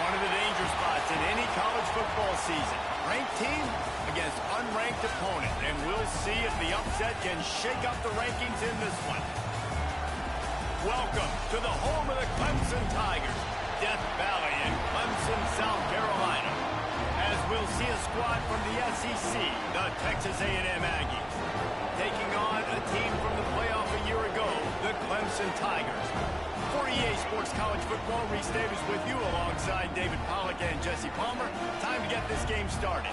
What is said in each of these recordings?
One of the danger spots in any college football season. Ranked team against unranked opponent. And we'll see if the upset can shake up the rankings in this one. Welcome to the home of the Clemson Tigers, Death Valley in Clemson, South Carolina. As we'll see a squad from the SEC, the Texas A&M Aggies, taking on a team from the playoff a year ago, the Clemson Tigers. For EA Sports College Football, Reese Davis with you alongside David Pollack and Jesse Palmer. Time to get this game started.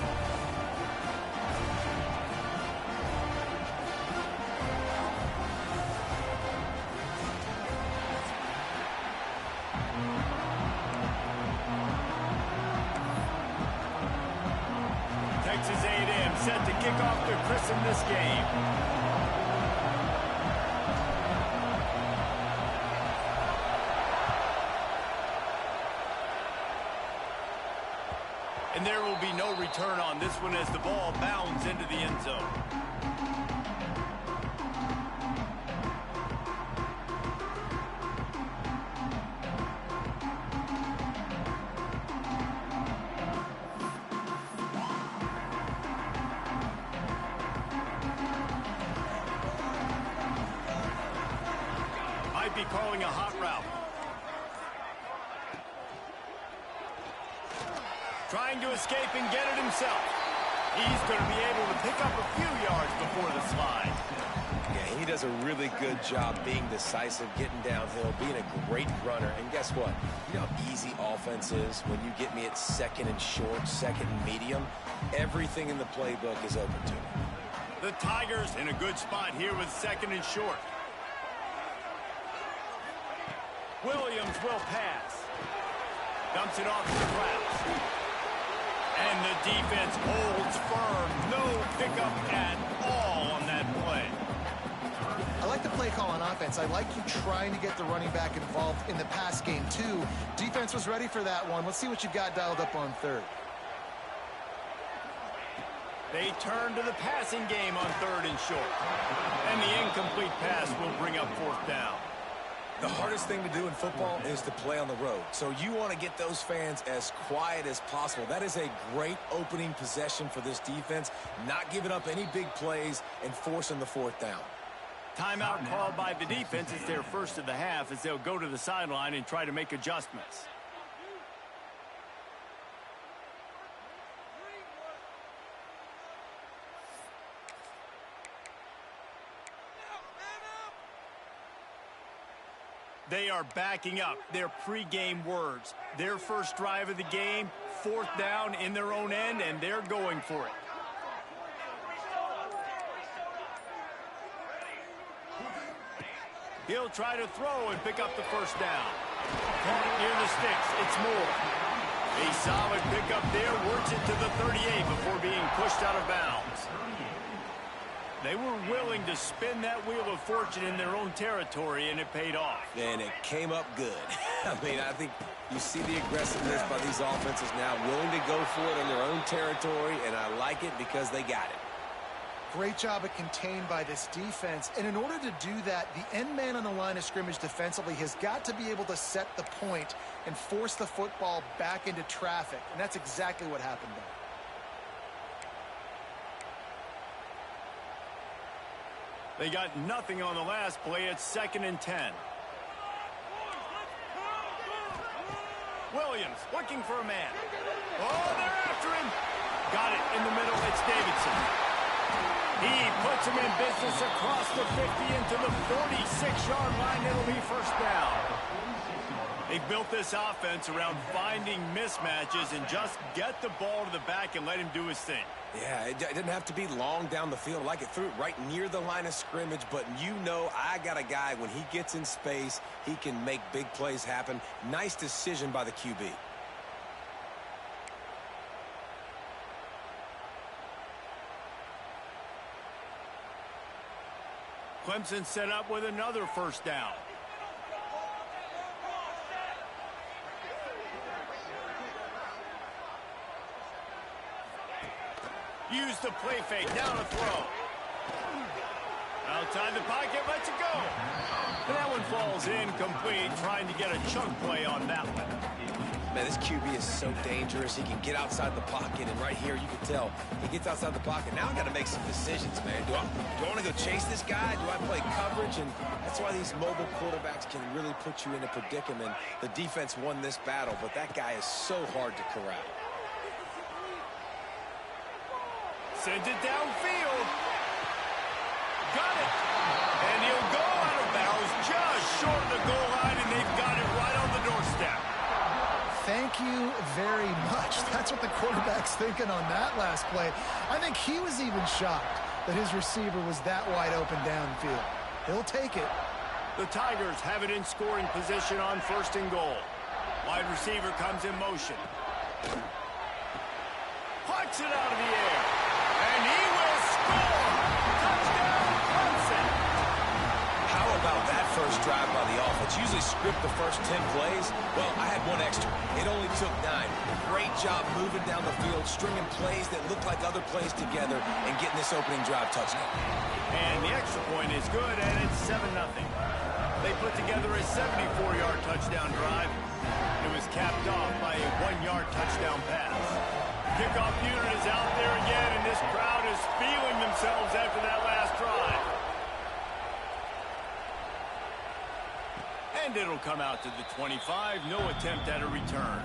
Texas A&M set to kick off to christen this game. And there will be no return on this one as the ball bounds into the end zone. Might be calling a hot route. Trying to escape and get it himself. He's going to be able to pick up a few yards before the slide. Yeah, he does a really good job being decisive, getting downhill, being a great runner. And guess what? You know how easy offense is when you get me at second and short, second and medium? Everything in the playbook is open to me. The Tigers in a good spot here with second and short. Williams will pass. Dumps it off to the Browns. And the defense holds firm. No pickup at all on that play. I like the play call on offense. I like you trying to get the running back involved in the pass game, too. Defense was ready for that one. Let's see what you've got dialed up on third. They turn to the passing game on third and short. And the incomplete pass will bring up fourth down. The hardest thing to do in football is to play on the road. So you want to get those fans as quiet as possible. That is a great opening possession for this defense. Not giving up any big plays and forcing the fourth down. Timeout called by the defense. It's their first of the half as they'll go to the sideline and try to make adjustments. They are backing up their pregame words. Their first drive of the game, fourth down in their own end, and they're going for it. He'll try to throw and pick up the first down. Caught near the sticks. It's Moore. A solid pickup there. Works it to the 38 before being pushed out of bounds. They were willing to spin that wheel of fortune in their own territory, and it paid off. And it came up good. I mean, I think you see the aggressiveness by these offenses now, willing to go for it in their own territory, and I like it because they got it. Great job at contained by this defense. And in order to do that, the end man on the line of scrimmage defensively has got to be able to set the point and force the football back into traffic. And that's exactly what happened there. They got nothing on the last play. It's 2nd and 10. Williams looking for a man. Oh, they're after him. Got it in the middle. It's Davidson. He puts him in business across the 50 into the 46-yard line. It'll be first down. They built this offense around finding mismatches and just get the ball to the back and let him do his thing. Yeah, it didn't have to be long down the field. Like it threw it right near the line of scrimmage, but you know I got a guy, when he gets in space, he can make big plays happen. Nice decision by the QB. Clemson set up with another first down. Use the play fake, down a throw. Now Outside the pocket, lets it go. And that one falls incomplete, trying to get a chunk play on that one. Man, this QB is so dangerous. He can get outside the pocket, and right here you can tell he gets outside the pocket. Now I got to make some decisions, man. Do I want to go chase this guy? Do I play coverage? And that's why these mobile quarterbacks can really put you in a predicament. The defense won this battle, but that guy is so hard to corral. Sends it downfield. Got it. And he'll go out of bounds just short of the goal line, and they've got it right on the doorstep. Thank you very much. That's what the quarterback's thinking on that last play. I think he was even shocked that his receiver was that wide open downfield. He'll take it. The Tigers have it in scoring position on 1st and goal. Wide receiver comes in motion. Puts it out of the air. And he will score! Touchdown, Clemson! How about that first drive by the offense? Usually script the first 10 plays. Well, I had one extra. It only took 9. Great job moving down the field, stringing plays that look like other plays together, and getting this opening drive touchdown. And the extra point is good, and it's 7-0. They put together a 74-yard touchdown drive. It was capped off by a 1-yard touchdown pass. Kickoff unit is out there again, and this crowd is feeling themselves after that last drive. And it'll come out to the 25. No attempt at a return.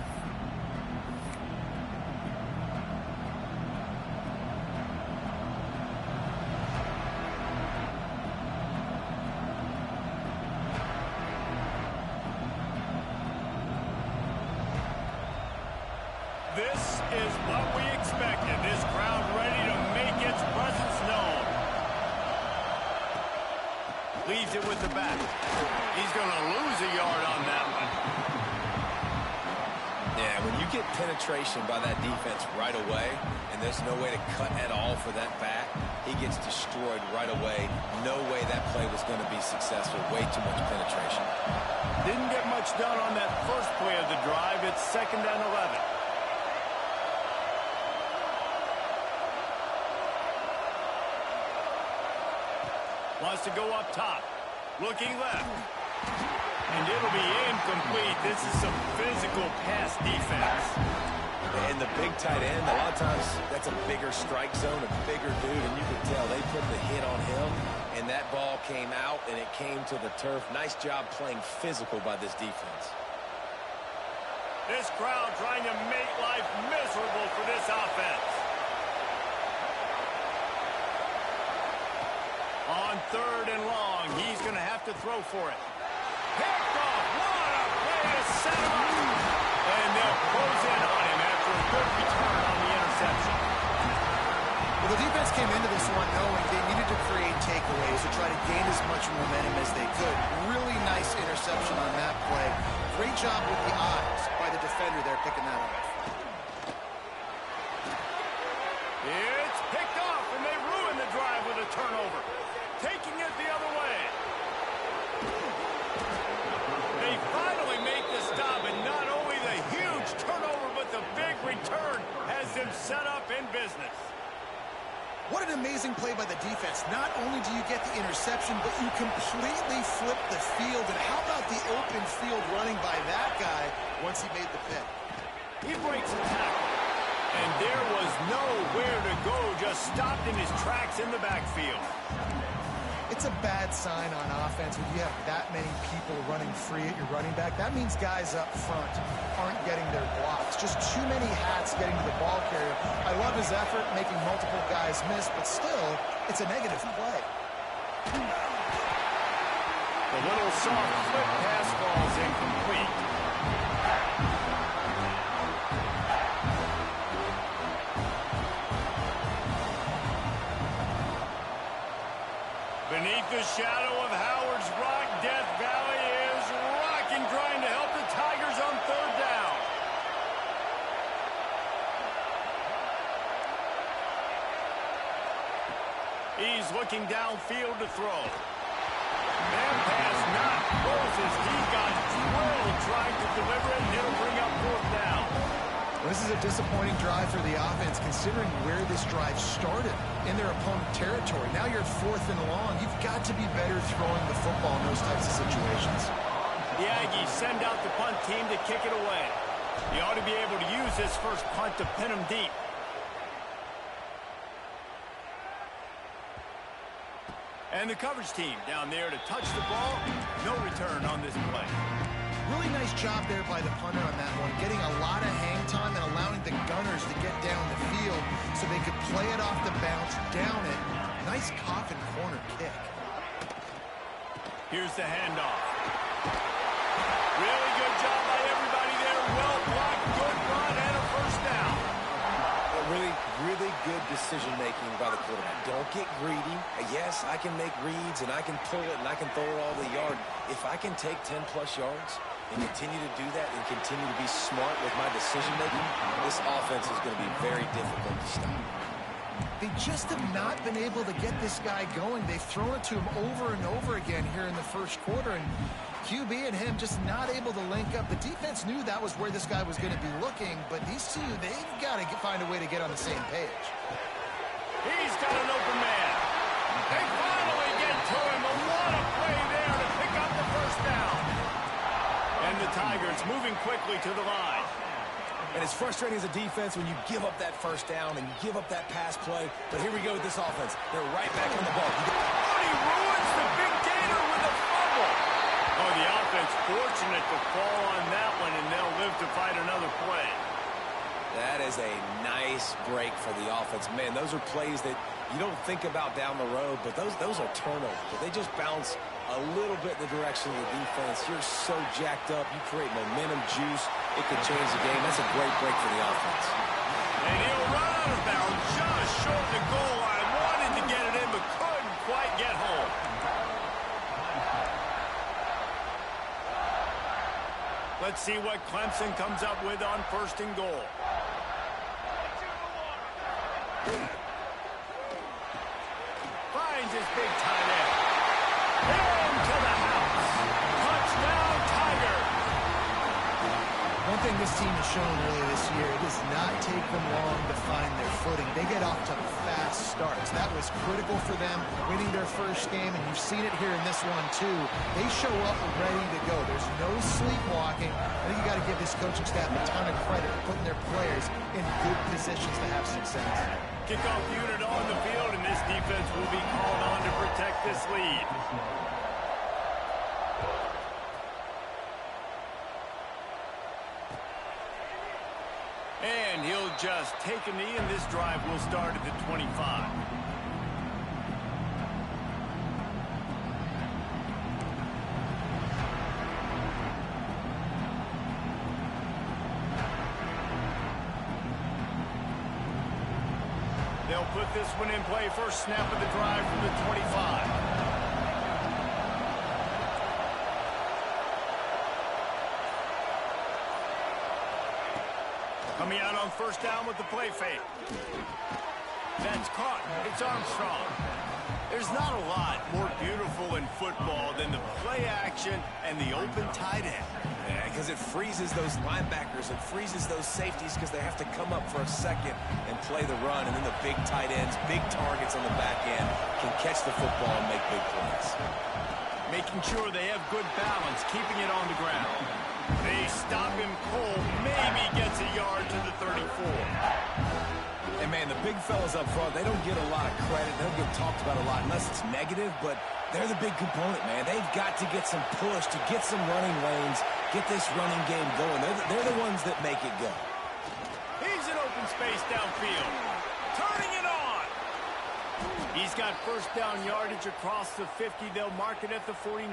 This is what we expected. This crowd ready to make its presence known. Leaves it with the back. He's going to lose a yard on that one. Yeah, when you get penetration by that defense right away, and there's no way to cut at all for that back, he gets destroyed right away. No way that play was going to be successful. Way too much penetration. Didn't get much done on that first play of the drive. It's 2nd and 11. Wants to go up top. Looking left. And it'll be incomplete. This is some physical pass defense. And the big tight end, a lot of times that's a bigger strike zone, a bigger dude, and you can tell they put the hit on him, and that ball came out, and it came to the turf. Nice job playing physical by this defense. This crowd trying to make life miserable for this offense. On 3rd and long, he's going to have to throw for it. Picked off. What a play to set him up. And they'll close in on him after a good return on the interception. Well, the defense came into this one knowing they needed to create takeaways to try to gain as much momentum as they could. Really nice interception on that play. Great job with the eyes by the defender there picking that off. It's picked off, and they ruin the drive with a turnover. Taking it the other way. They finally make the stop, and not only the huge turnover, but the big return has them set up in business. What an amazing play by the defense. Not only do you get the interception, but you completely flip the field. And how about the open field running by that guy once he made the pick? He breaks a tackle, and there was nowhere to go, just stopped in his tracks in the backfield. It's a bad sign on offense when you have that many people running free at your running back. That means guys up front aren't getting their blocks. Just too many hats getting to the ball carrier. I love his effort, making multiple guys miss, but still, it's a negative play. The little soft flip pass falls incomplete. Beneath the shadow of Howard's Rock, Death Valley is rocking, trying to help the Tigers on 3rd down. He's looking downfield to throw. That pass not close as he got drilled trying to deliver it, and it'll bring up 4th down. Well, this is a disappointing drive for the offense, considering where this drive started in their opponent territory. Now you're at 4th and long. You've got to be better throwing the football in those types of situations. The Aggies send out the punt team to kick it away. You ought to be able to use this first punt to pin them deep. And the coverage team down there to touch the ball. No return on this play. Really nice job there by the punter on that one, getting a lot of hang time and allowing the gunners to get down the field so they could play it off the bounce, down it. Nice coffin corner kick. Here's the handoff. Really good job by everybody there. Well blocked, good run, and a first down. Really good decision-making by the quarterback. Don't get greedy. Yes, I can make reads, and I can pull it, and I can throw it all the yard. If I can take 10-plus yards and continue to do that and continue to be smart with my decision-making, this offense is going to be very difficult to stop. They just have not been able to get this guy going. They've thrown it to him over and over again here in the first quarter, and QB and him just not able to link up. The defense knew that was where this guy was going to be looking, but these two, they've got to find a way to get on the same page. He's got an open man. They finally get to him. A lot of play there to pick up the first down. And the Tigers moving quickly to the line. And it's frustrating as a defense when you give up that first down and you give up that pass play. But here we go with this offense. They're right back on the ball. Oh, he ruins the big gainer with a fumble. Oh, the offense fortunate to fall on that one, and they'll live to fight another play. That is a nice break for the offense. Man, those are plays that you don't think about down the road, but those are turnovers. But they just bounce a little bit in the direction of the defense. You're so jacked up. You create momentum, juice. It could change the game. That's a great break for the offense. And he'll run out of bounds just short of the goal line. Wanted to get it in, but couldn't quite get home. Let's see what Clemson comes up with on 1st and goal. Finds his big tight end. Into the house. Touchdown, Tiger. One thing this team has shown earlier this year, it does not take them long to find their footing. They get off to fast starts. That was critical for them, winning their first game, and you've seen it here in this one, too. They show up ready to go. There's no sleepwalking. I think you got to give this coaching staff a ton of credit for putting their players in good positions to have success. Kickoff unit on the field, and this defense will be called on to protect this lead. And he'll just take a knee, and this drive will start at the 25. They'll put this one in play. First snap of the drive from the 25. Coming out on 1st down with the play fake. That's caught. It's Armstrong. There's not a lot more beautiful in football than the play action and the open tight end. Yeah, because it freezes those linebackers. It freezes those safeties because they have to come up for a second and play the run. And then the big tight ends, big targets on the back end can catch the football and make big plays. Making sure they have good balance, keeping it on the ground. They stop him cold, maybe gets a yard to the 34. And, man, the big fellas up front, they don't get a lot of credit. They don't get talked about a lot unless it's negative, but they're the big component, man. They've got to get some push, to get some running lanes, get this running game going. They're the ones that make it go. He's in open space downfield. Turning it on. He's got first down yardage across the 50. They'll mark it at the 49.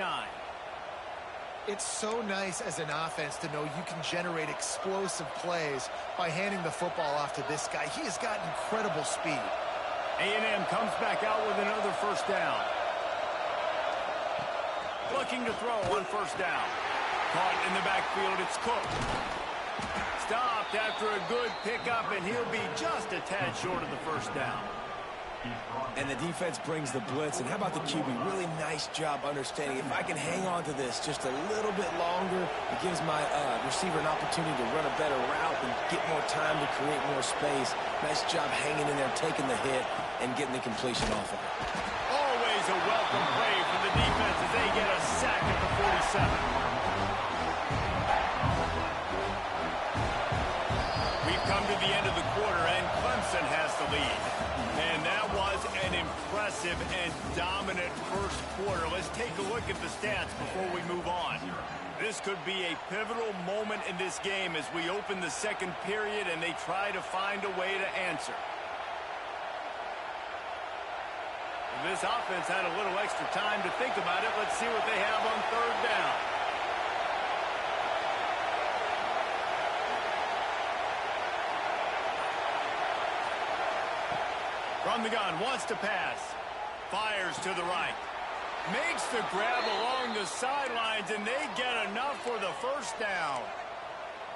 It's so nice as an offense to know you can generate explosive plays by handing the football off to this guy. He has got incredible speed. A&M comes back out with another first down. Looking to throw on 1st down. Caught in the backfield, it's Cook. Stopped after a good pickup, and he'll be just a tad short of the 1st down. And the defense brings the blitz. And how about the QB? Really nice job understanding. If I can hang on to this just a little bit longer, it gives my receiver an opportunity to run a better route and get more time to create more space. Nice job hanging in there, taking the hit, and getting the completion off of it. Always a welcome play for the defense as they get a sack at the 47. We've come to the end of the quarter, and Clemson has the lead. And that was an impressive and dominant first quarter. Let's take a look at the stats before we move on. This could be a pivotal moment in this game as we open the second period and they try to find a way to answer. This offense had a little extra time to think about it. Let's see what they have on third down. From the gun, wants to pass. Fires to the right. Makes the grab along the sidelines, and they get enough for the first down.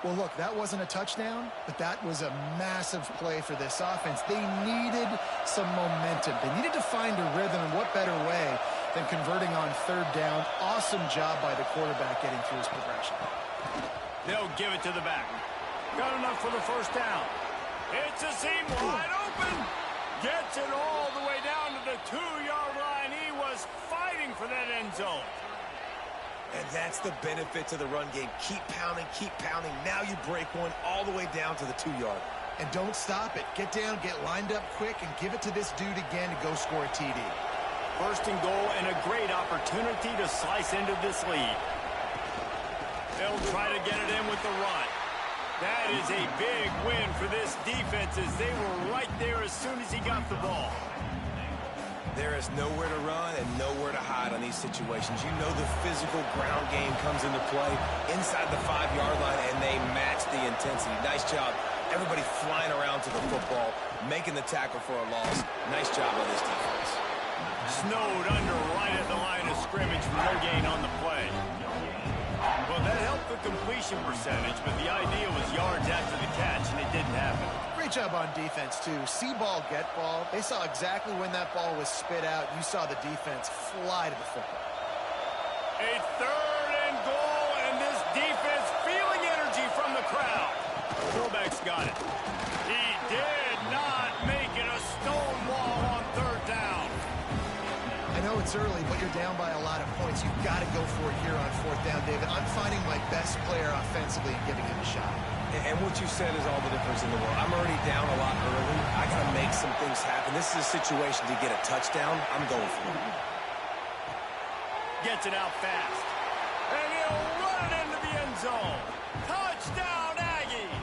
Well, look, that wasn't a touchdown, but that was a massive play for this offense. They needed some momentum. They needed to find a rhythm, and what better way than converting on third down. Awesome job by the quarterback getting through his progression. They'll give it to the back. Got enough for the first down. It's a seam wide open. Gets it all the way down to the 2-yard line. He was fighting for that end zone. And that's the benefit to the run game. Keep pounding, keep pounding. Now you break one all the way down to the 2-yard. And don't stop it. Get down, get lined up quick, and give it to this dude again to go score a TD. First and goal, and a great opportunity to slice into this lead. They'll try to get it in with the run. That is a big win for this defense as they were right there as soon as he got the ball. There is nowhere to run and nowhere to hide on these situations. You know the physical ground game comes into play inside the 5-yard line, and they match the intensity. Nice job. Everybody flying around to the football, making the tackle for a loss. Nice job on this defense. Snowed under right at the line of scrimmage for no gain on the play. Well, that helped the completion percentage, but the idea was yards after the catch, and it didn't happen. Great job on defense, too. See ball, get ball. They saw exactly when that ball was spit out. You saw the defense fly to the football. A third and goal, and this defense feeling energy from the crowd. Fullback's got it. He did not make it a stone wall on third down. I know it's early, but you're down by a lot of points. You've got to go for it here on fourth down, David. I'm finding my best player offensively and giving him a shot. And what you said is all the difference in the world. I'm already down a lot early. I got to make some things happen. This is a situation to get a touchdown. I'm going for it. Gets it out fast. And he'll run it into the end zone. Touchdown, Aggies!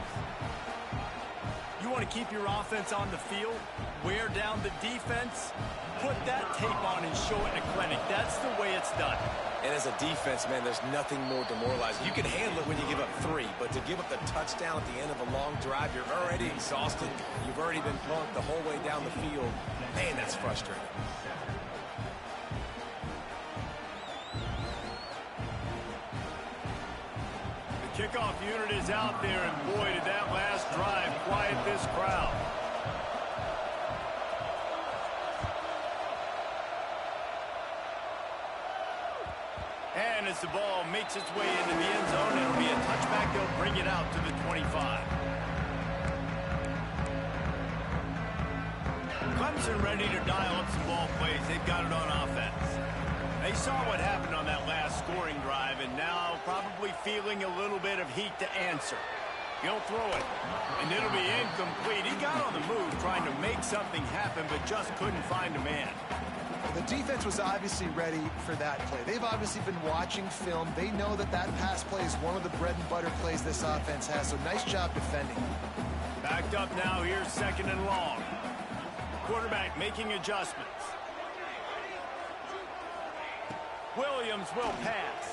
You want to keep your offense on the field? Wear down the defense? Put that tape on and show it in a clinic. That's the way it's done. And as a defense, man, there's nothing more demoralizing. You can handle it when you give up 3, but to give up the touchdown at the end of a long drive, you're already exhausted. You've already been punked the whole way down the field. Man, that's frustrating. The kickoff unit is out there, and boy, did that last drive quiet this crowd. And as the ball makes its way into the end zone, it'll be a touchback. They'll bring it out to the 25. Clemson ready to dial up some ball plays. They've got it on offense. They saw what happened on that last scoring drive, and now probably feeling a little bit of heat to answer. He'll throw it, and it'll be incomplete. He got on the move trying to make something happen, but just couldn't find a man. The defense was obviously ready for that play. They've obviously been watching film. They know that that pass play is one of the bread and butter plays this offense has, so nice job defending. Backed up now, here's second and long. Quarterback making adjustments. Williams will pass.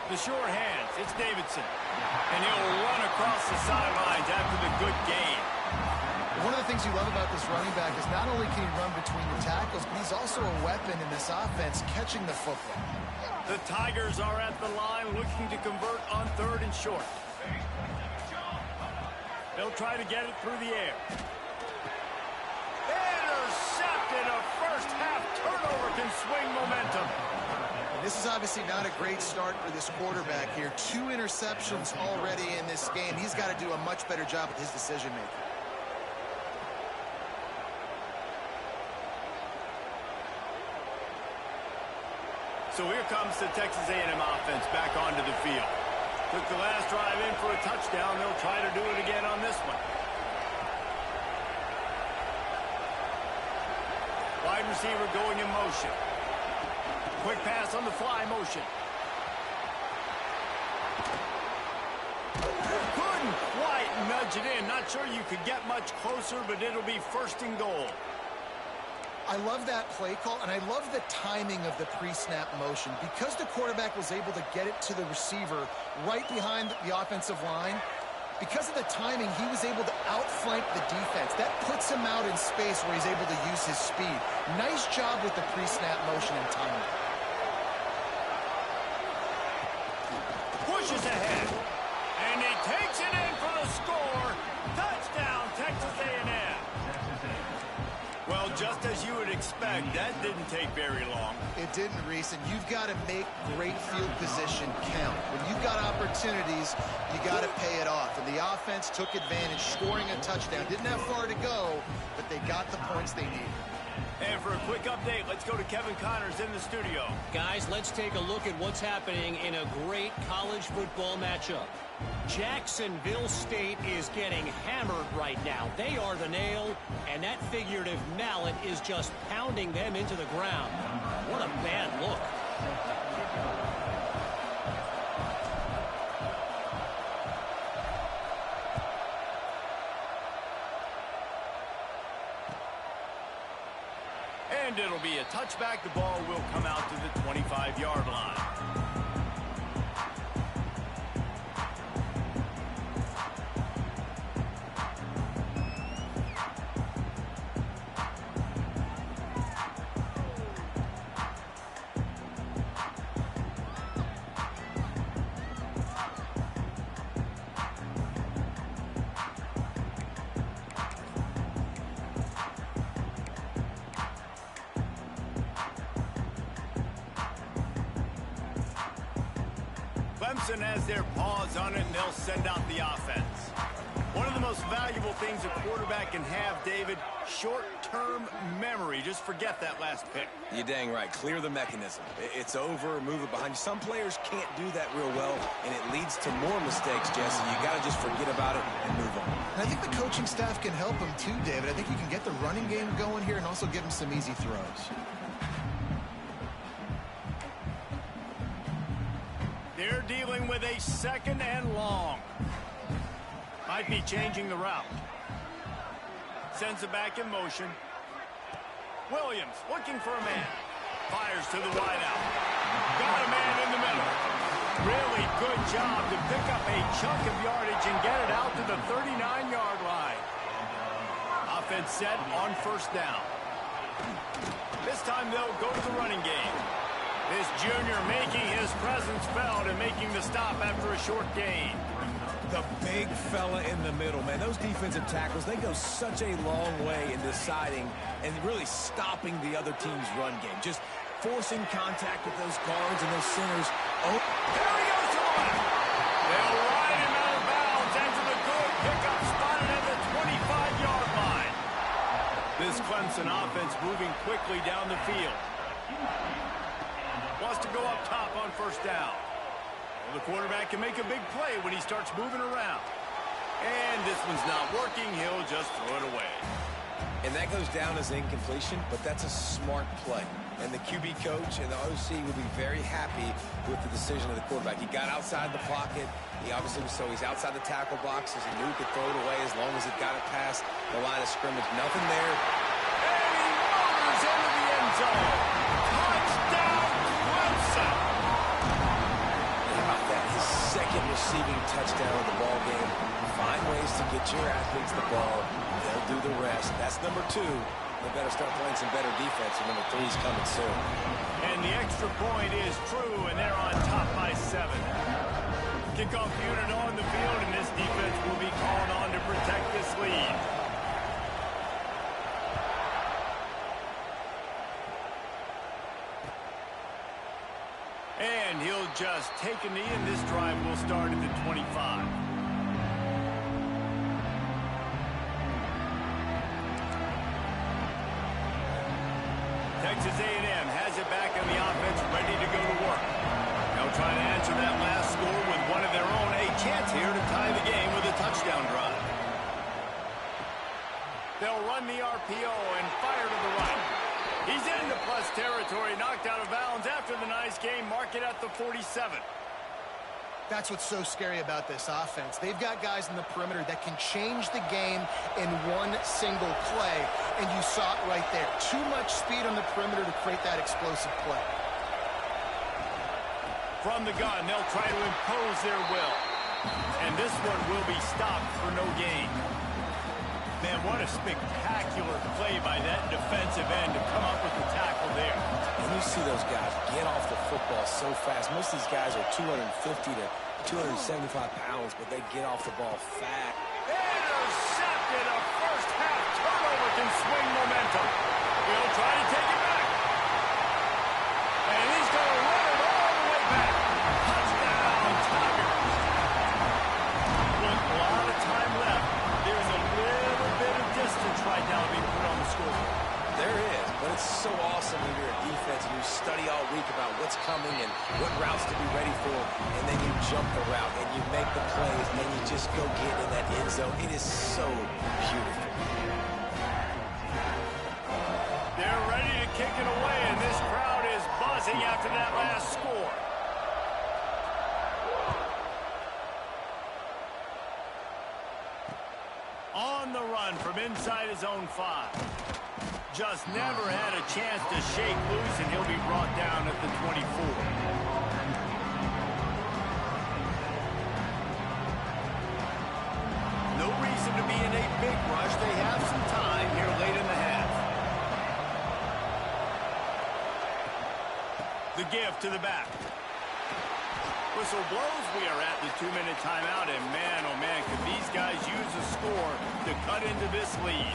The sure hands, it's Davidson. And he'll run across the sidelines after the good gain. One of the things you love about this running back is not only can he run between the tackles, but he's also a weapon in this offense, catching the football. The Tigers are at the line looking to convert on third and short. They'll try to get it through the air. Intercepted. A first-half turnover can swing momentum. This is obviously not a great start for this quarterback here. 2 interceptions already in this game. He's got to do a much better job with his decision-making. So here comes the Texas A&M offense back onto the field. Took the last drive in for a touchdown. They'll try to do it again on this one. Wide receiver going in motion. Quick pass on the fly motion. Couldn't quite nudge it in. Not sure you could get much closer, but it'll be first and goal. I love that play call, and I love the timing of the pre-snap motion. Because the quarterback was able to get it to the receiver right behind the offensive line, because of the timing, he was able to outflank the defense. That puts him out in space where he's able to use his speed. Nice job with the pre-snap motion and timing. Pushes ahead, and he takes it in for the score. Touchdown, Texas A&M. Well, just as you would expect, that didn't take very long. It didn't, Reese, and you've got to make great field position count. When you've got opportunities, you got to pay it off. And the offense took advantage, scoring a touchdown. Didn't have far to go, but they got the points they needed. And for a quick update, let's go to Kevin Connors in the studio. Guys, let's take a look at what's happening in a great college football matchup. Jacksonville State is getting hammered right now. They are the nail, and that figurative mallet is just pounding them into the ground. What a bad look. And it'll be a touchback. The ball will come out to the 25-yard line. Clemson has their paws on it, and they'll send out the offense. One of the most valuable things a quarterback can have, David, short-term memory. Just forget that last pick. You're dang right. Clear the mechanism. It's over, move it behind you. Some players can't do that real well, and it leads to more mistakes, Jesse. You got to just forget about it and move on. And I think the coaching staff can help him too, David. I think you can get the running game going here and also give him some easy throws. They're dealing with a second and long. Might be changing the route. Sends it back in motion. Williams looking for a man. Fires to the wideout. Got a man in the middle. Really good job to pick up a chunk of yardage and get it out to the 39-yard line. Offense set on first down. This time they'll go to the running game. This junior making his presence felt and making the stop after a short gain. The big fella in the middle, man. Those defensive tackles, they go such a long way in deciding and really stopping the other team's run game. Just forcing contact with those guards and those centers. Oh, there he goes to the left. They'll ride him out of bounds into the good pickup spotted at the 25-yard line. This Clemson offense moving quickly down the field. Wants to go up top on first down. Well, the quarterback can make a big play when he starts moving around. And this one's not working. He'll just throw it away. And that goes down as incompletion, but that's a smart play. And the QB coach and the OC will be very happy with the decision of the quarterback. He got outside the pocket. He obviously was, so he's outside the tackle box as he knew he could throw it away as long as it got it past the line of scrimmage. Nothing there. And he motors into the end zone. Touchdown, Clemson. How about that? His second receiving touchdown of the ball game. Find ways to get your athletes the ball. They'll do the rest. That's number 2. They better start playing some better defense, and number 3 is coming soon. And the extra point is true, and they're on top by 7. Kickoff unit on the field, and this defense will be called on to protect this lead. And he'll just take a knee, and this drive will start at the 25. Texas A&M has it back on the offense, ready to go to work. They'll try to answer that last score with one of their own. A chance here to tie the game with a touchdown drive. They'll run the RPO and fire to the right. He's into plus territory, knocked out of bounds after the nice game. Mark it at the 47. That's what's so scary about this offense. They've got guys in the perimeter that can change the game in one single play, and you saw it right there. Too much speed on the perimeter to create that explosive play. From the gun, they'll try to impose their will. And this one will be stopped for no gain. Man, what a spectacular play by that defensive end to come up with the tackle there. And you see those guys get off the football so fast. Most of these guys are 250 to 275 pounds, but they get off the ball fast. Intercepted. A first half turnover can swing momentum. He'll try to take it back. And he's going to run it all the way back. Touchdown, Tigers. Look, a lot of time left. There's a little bit of distance right now being put on the scoreboard. There is, but it's so awesome when you're a defense and you study all week about what's coming and what routes to be ready for, and then you jump the route and you make the plays and you just go get in that end zone. It is so beautiful. They're ready to kick it away, and this crowd is buzzing after that last score. On the run from inside his own 5. Just never had a chance to shake loose, and he'll be brought down at the 24. No reason to be in a big rush. They have some time here late in the half. The give to the back. Whistle blows. We are at the 2-minute timeout, and man, oh man, could these guys use a score to cut into this lead.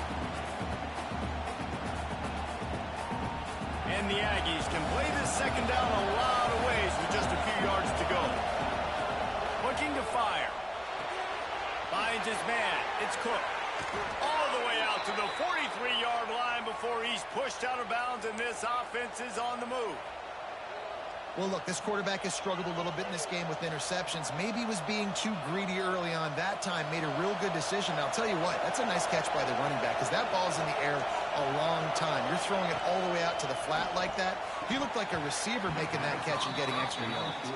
And the Aggies can play this second down a lot of ways with just a few yards to go. Looking to fire. Finds his man. It's Cook. All the way out to the 43-yard line before he's pushed out of bounds, and this offense is on the move. Well, look, this quarterback has struggled a little bit in this game with interceptions. Maybe he was being too greedy early on. That time made a real good decision. I'll tell you what, that's a nice catch by the running back because that ball's in the air a long time. You're throwing it all the way out to the flat like that. He looked like a receiver making that catch and getting extra yards.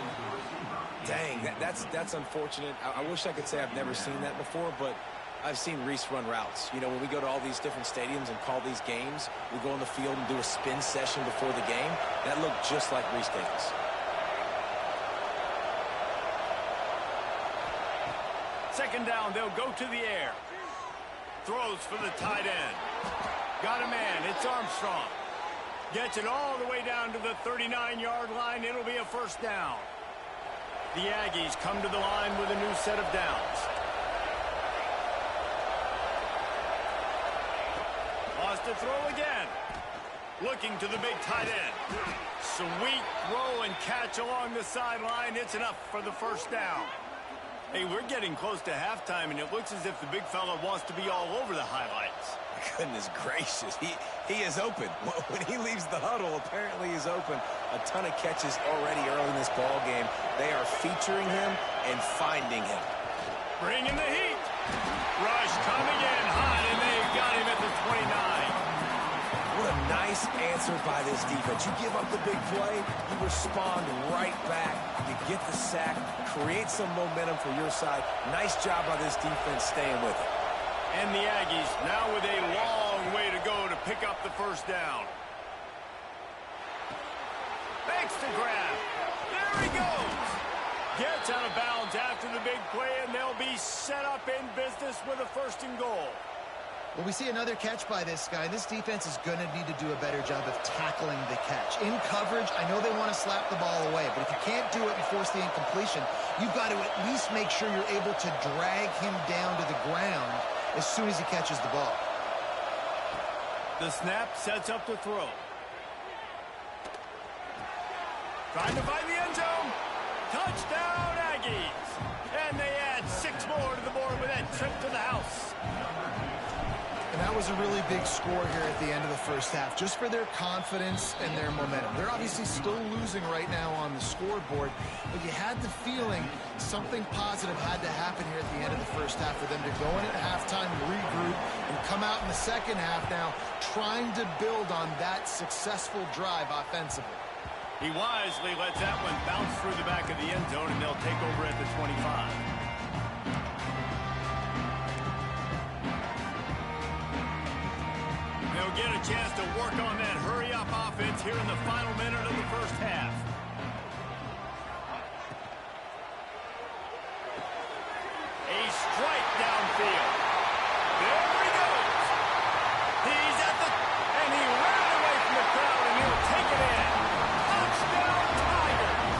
Dang, that's unfortunate. I wish I could say I've never seen that before, but I've seen Reese run routes. You know, when we go to all these different stadiums and call these games, we go on the field and do a spin session before the game. That looked just like Reese Davis. Second down, they'll go to the air. Throws for the tight end. Got a man, it's Armstrong. Gets it all the way down to the 39-yard line. It'll be a first down. The Aggies come to the line with a new set of downs. Lost to throw again. Looking to the big tight end. Sweet throw and catch along the sideline. It's enough for the first down. Hey, we're getting close to halftime, and it looks as if the big fella wants to be all over the highlights. Goodness gracious, he is open. When he leaves the huddle, apparently he's open. A ton of catches already early in this ball game. They are featuring him and finding him. Bringing the heat. Rush coming in hot, and they've got him at the 29. What a nice answer by this defense. You give up the big play, you respond right back. You get the sack, create some momentum for your side. Nice job by this defense staying with it. And the Aggies now with a long way to go to pick up the first down. Makes the grab. There he goes. Gets out of bounds after the big play, and they'll be set up in business with a first and goal. Well, we see another catch by this guy. This defense is going to need to do a better job of tackling the catch. In coverage, I know they want to slap the ball away, but if you can't do it and force the incompletion, you've got to at least make sure you're able to drag him down to the ground as soon as he catches the ball. The snap sets up the throw. Trying to find the end zone. Touchdown, Aggies! And they add 6 more to the board with that trip to the house. And that was a really big score here at the end of the first half, just for their confidence and their momentum. They're obviously still losing right now on the scoreboard, but you had the feeling something positive had to happen here at the end of the first half for them to go in at halftime, regroup, and come out in the second half now trying to build on that successful drive offensively. He wisely lets that one bounce through the back of the end zone, and they'll take over at the 25. They'll get a chance to work on that hurry-up offense here in the final minute of the first half. A strike downfield. There he goes. He's at the... And he ran away from the crowd, and he'll take it in. Touchdown, Tigers.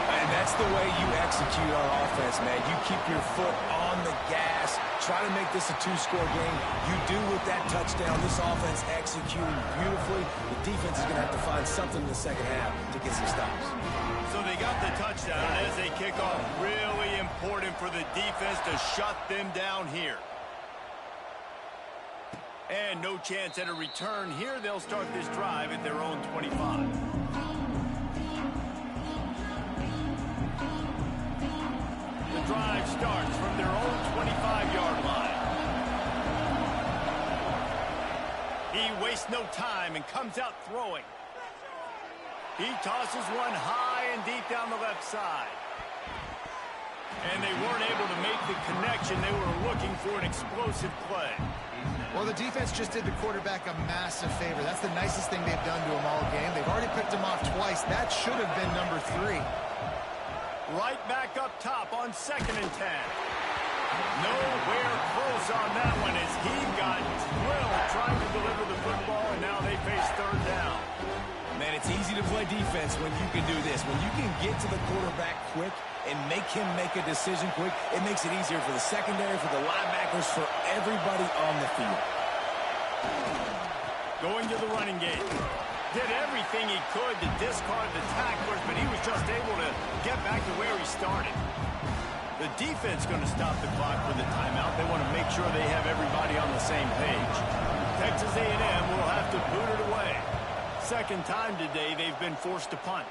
And that's the way you execute on offense, man. You keep your foot on the gas. Try to make this a 2-score game. You do with that touchdown. This offense executing beautifully. The defense is going to have to find something in the second half to get some stops. So they got the touchdown, and as they kick off, really important for the defense to shut them down here. And no chance at a return here. They'll start this drive at their own 25. Drive starts from their own 25-yard line. He wastes no time and comes out throwing. He tosses one high and deep down the left side. And they weren't able to make the connection. They were looking for an explosive play. Well, the defense just did the quarterback a massive favor. That's the nicest thing they've done to him all game. They've already picked him off twice. That should have been number 3. Right back up top on 2nd and 10. Nowhere close on that one as he got drilled trying to deliver the football, and now they face 3rd down. Man, it's easy to play defense when you can do this. When you can get to the quarterback quick and make him make a decision quick, it makes it easier for the secondary, for the linebackers, for everybody on the field. Going to the running game. Did everything he could to discard the tacklers, but he was just able to get back to where he started. The defense going to stop the clock with a timeout. They want to make sure they have everybody on the same page. Texas A&M will have to boot it away. Second time today they've been forced to punt.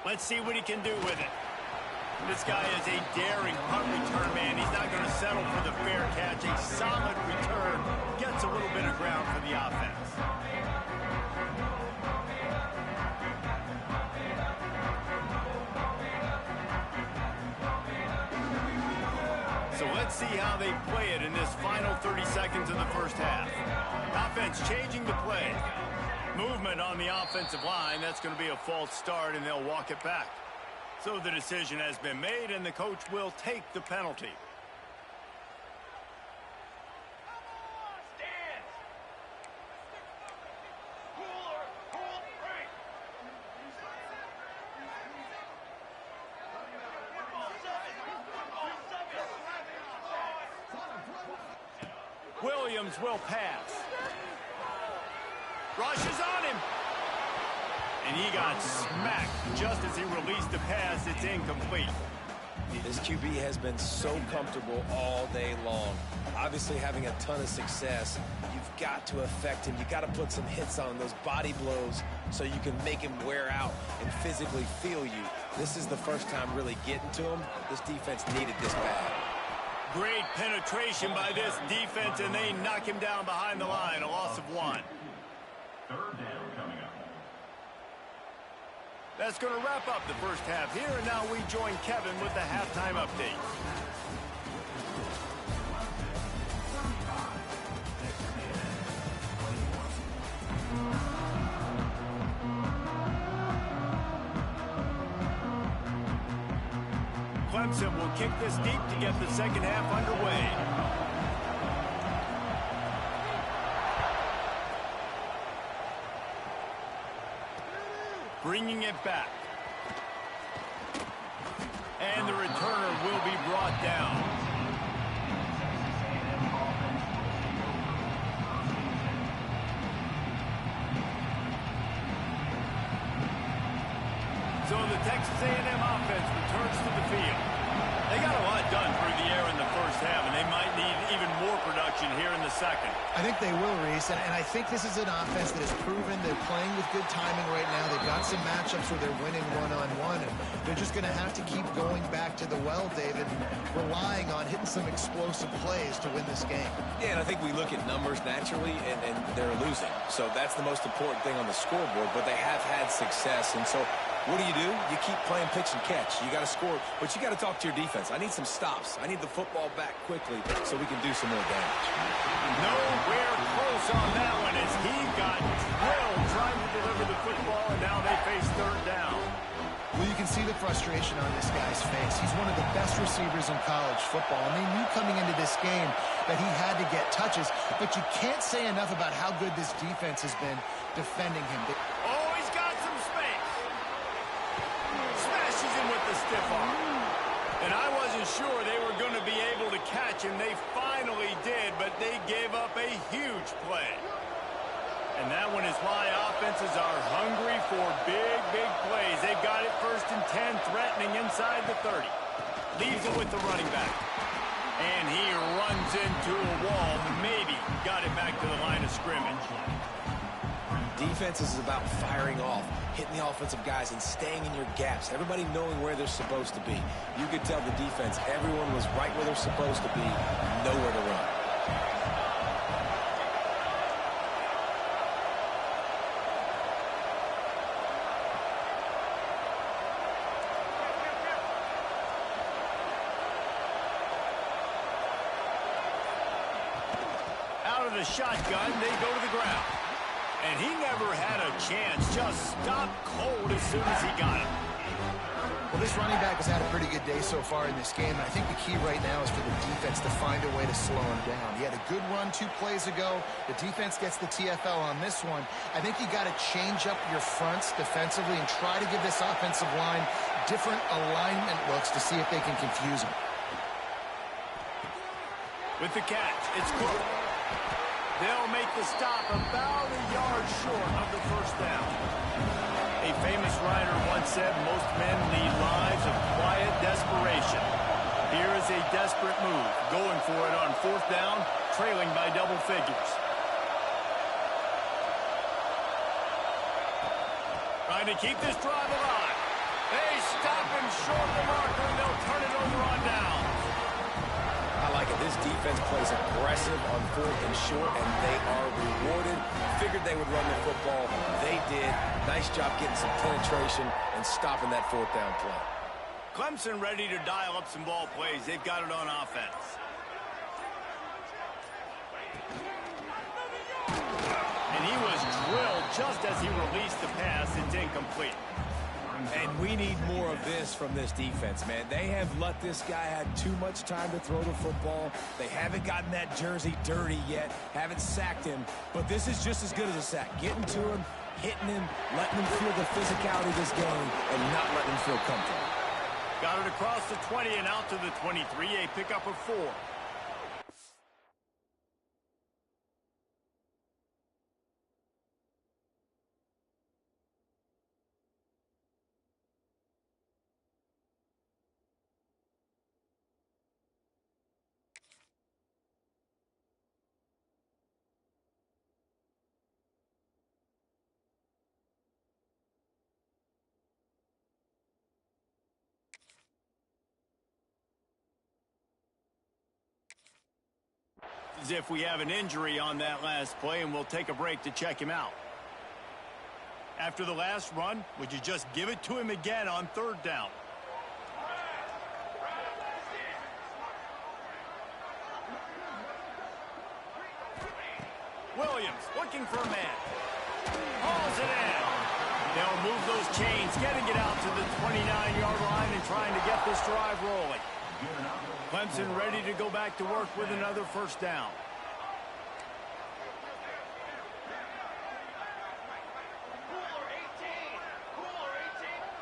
Let's see what he can do with it. This guy is a daring punt return man. He's not going to settle for the fair catch. A solid return. Gets a little bit of ground for the offense. So let's see how they play it in this final 30 seconds of the first half. Offense changing the play. Movement on the offensive line. That's going to be a false start, and they'll walk it back. So the decision has been made, and the coach will take the penalty. Williams will pass. Rushes on him. And he got smacked just as he released the pass. It's incomplete. This QB has been so comfortable all day long. Obviously having a ton of success. You've got to affect him. You've got to put some hits on those body blows so you can make him wear out and physically feel you. This is the first time really getting to him. This defense needed this bad. Great penetration by this defense, and they knock him down behind the line. A loss of 1. 3rd down coming up. That's going to wrap up the first half here, and now we join Kevin with the halftime update. Clemson will kick this deep to get the second half underway. Bringing it back. And the returner will be brought down. So the Texas A&M offense returns to the field. They got a lot done through the air in the first half, and they might need even more production here in the second. I think they will, Reese, and I think this is an offense that has proven they're playing with good timing right now. They've got some matchups where they're winning one-on-one, and they're just going to have to keep going back to the well, David, and relying on hitting some explosive plays to win this game. Yeah, and I think we look at numbers naturally, and they're losing. So that's the most important thing on the scoreboard, but they have had success, and so what do? You keep playing pitch and catch. You got to score, but you got to talk to your defense. I need some stops. I need the football back quickly so we can do some more damage. Nowhere close on that one as he got drilled trying to deliver the football, and now they face third down. Well, you can see the frustration on this guy's face. He's one of the best receivers in college football, and they knew coming into this game that he had to get touches, but you can't say enough about how good this defense has been defending him. Oh, he's got some space. Smashes him with the stiff arm. And I wasn't sure they were going to be able to catch him. They finally did, but they gave up a huge play. And that one is why offenses are hungry for big, big plays. They've got it 1st and 10, threatening inside the 30. Leaves it with the running back. And he runs into a wall. Maybe got it back to the line of scrimmage. Defense is about firing off, hitting the offensive guys, and staying in your gaps. Everybody knowing where they're supposed to be. You could tell the defense, everyone was right where they're supposed to be, nowhere to run. Out of the shotgun, they go to the ground. And he never had a chance. Just stopped cold as soon as he got it. Well, this running back has had a pretty good day so far in this game, and I think the key right now is for the defense to find a way to slow him down. He had a good run 2 plays ago. The defense gets the TFL on this one. I think you got to change up your fronts defensively and try to give this offensive line different alignment looks to see if they can confuse him. With the catch, it's Cook. They'll make the stop about a yard short of the first down. A famous writer once said, most men lead lives of quiet desperation. Here is a desperate move, going for it on 4th down, trailing by double figures. Trying to keep this drive alive. They stop him short of the marker, and they'll turn it over on down. I like it. This defense plays aggressive on 4th and short, and they are rewarded. Figured they would run the football. They did. Nice job getting some penetration and stopping that 4th down play. Clemson ready to dial up some ball plays. They've got it on offense. And he was drilled just as he released the pass. It's incomplete. And we need more of this from this defense, man. They have let this guy have too much time to throw the football. They haven't gotten that jersey dirty yet, haven't sacked him. But this is just as good as a sack. Getting to him, hitting him, letting him feel the physicality of this game, and not letting him feel comfortable. Got it across the 20 and out to the 23, a pickup of 4. As if we have an injury on that last play, and we'll take a break to check him out. After the last run, would you just give it to him again on 3rd down? Williams looking for a man. Hauls it in. They'll move those chains, getting it out to the 29-yard line and trying to get this drive rolling. Clemson ready to go back to work with another 1st down.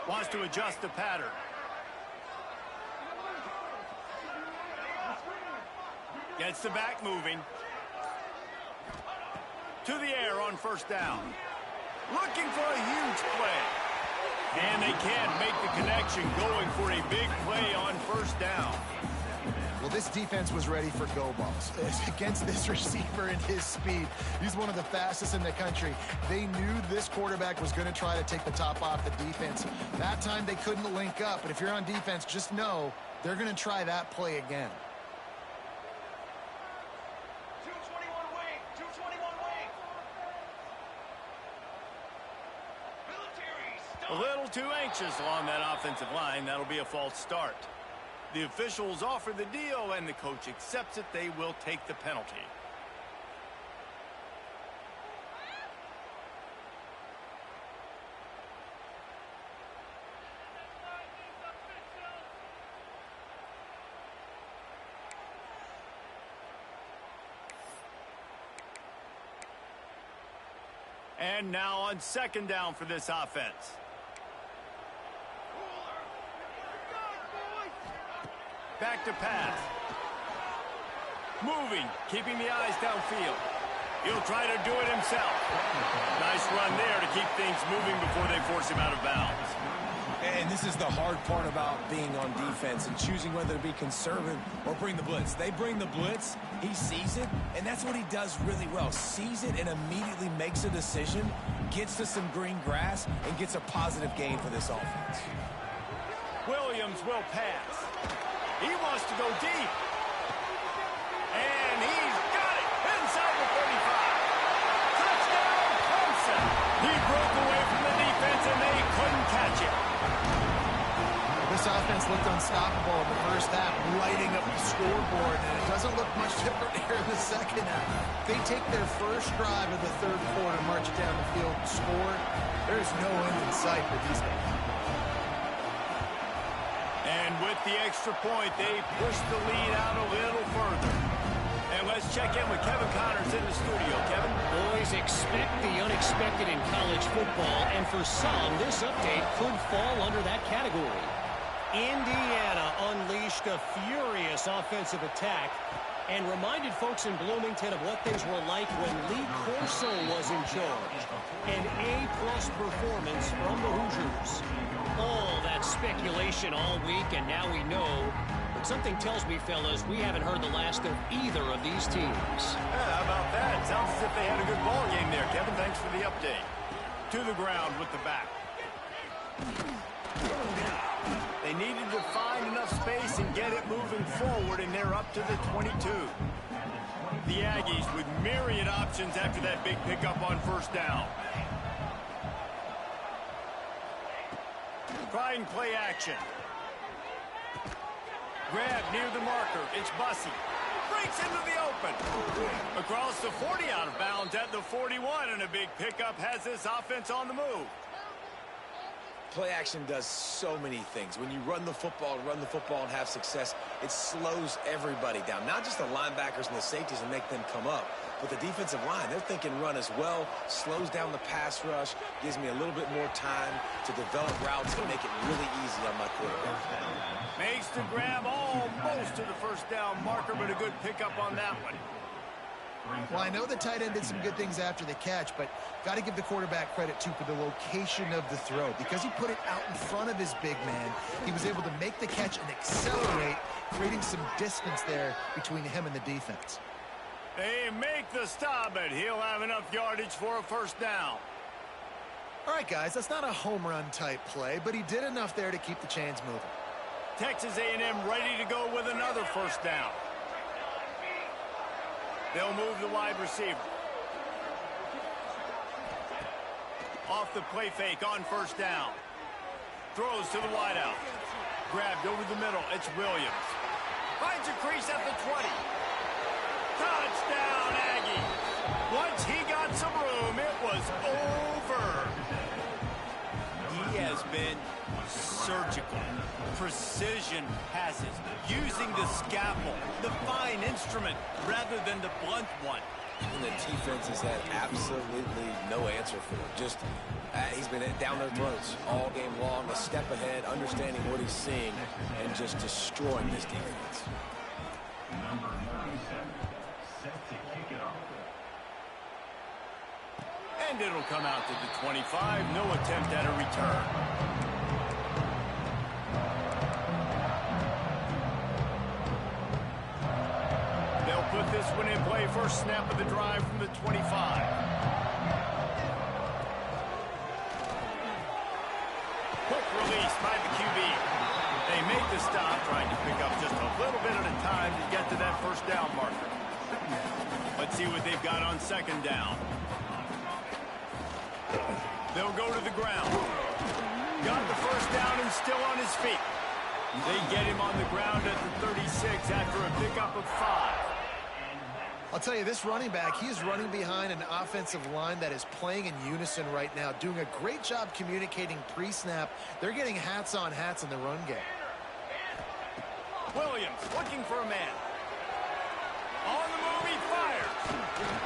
Wants to adjust the pattern. Gets the back moving. To the air on 1st down. Looking for a huge play. And they can't make the connection, going for a big play on first down. Well, this defense was ready for go balls. Against this receiver and his speed, he's one of the fastest in the country. They knew this quarterback was going to try to take the top off the defense. That time they couldn't link up, but if you're on defense, just know they're going to try that play again. 221 wing, 221 wing. Military, A little too anxious along that offensive line. That'll be a false start. The officials offer the deal, and the coach accepts it. They will take the penalty. And now on second down for this offense. Back to pass. Moving, keeping the eyes downfield. He'll try to do it himself. Nice run there to keep things moving before they force him out of bounds. And this is the hard part about being on defense and choosing whether to be conservative or bring the blitz. They bring the blitz, he sees it, and that's what he does really well. Sees it and immediately makes a decision, gets to some green grass, and gets a positive gain for this offense. Williams will pass. He wants to go deep. And he's got it inside the 35. Touchdown, Clemson. He broke away from the defense, and they couldn't catch it. This offense looked unstoppable in the first half, lighting up the scoreboard, and it doesn't look much different here in the second half. They take their first drive of the third quarter, march it down the field, and score. There's no end in sight for these guys. And with the extra point, they push the lead out a little further. And let's check in with Kevin Connors in the studio. Kevin? Boys, expect the unexpected in college football, and for some, this update could fall under that category. Indiana unleashed a furious offensive attack and reminded folks in Bloomington of what things were like when Lee Corso was in charge. An A-plus performance from the Hoosiers. All that speculation all week, and now we know. But something tells me, fellas, we haven't heard the last of either of these teams. Yeah, how about that? Sounds as if they had a good ball game there, Kevin. Thanks for the update. To the ground with the back. They needed to find enough space and get it moving forward, and they're up to the 22. The Aggies with myriad options after that big pickup on first down. Trying play action. Grab near the marker. It's Bussey. Breaks into the open. Across the 40, out of bounds at the 41, and a big pickup has this offense on the move. Play action does so many things. When you run the football and have success, it slows everybody down. Not just the linebackers and the safeties and make them come up, but the defensive line. They're thinking run as well, slows down the pass rush, gives me a little bit more time to develop routes and make it really easy on my quarterback. Makes the grab almost to the first down marker, but a good pickup on that one. Well, I know the tight end did some good things after the catch, but got to give the quarterback credit, too, for the location of the throw. Because he put it out in front of his big man, he was able to make the catch and accelerate, creating some distance there between him and the defense. They make the stop, but he'll have enough yardage for a first down. All right, guys, that's not a home run type play, but he did enough there to keep the chains moving. Texas A&M ready to go with another first down. They'll move the wide receiver. Off the play fake on first down. Throws to the wideout. Grabbed over the middle. It's Williams. Finds a crease at the 20. Touchdown, Aggie. Once he got some room, it was over. He has been surgical. Precision passes. Using the scalpel, the fine instrument, rather than the blunt one. And the defense has had absolutely no answer for him. Just, he's been down their throats all game long, a step ahead, understanding what he's seeing, and just destroying this defense. Number 97, set to kick it off. And it'll come out to the 25. No attempt at a return. first snap of the drive from the 25. Quick release by the QB. They make the stop, trying to pick up just a little bit at a time to get to that first down marker. Let's see what they've got on second down. They'll go to the ground. Got the first down and still on his feet. They get him on the ground at the 36 after a pickup of 5. I'll tell you, this running back, he is running behind an offensive line that is playing in unison right now, doing a great job communicating pre-snap. They're getting hats on hats in the run game. Williams looking for a man. On the move, he fires.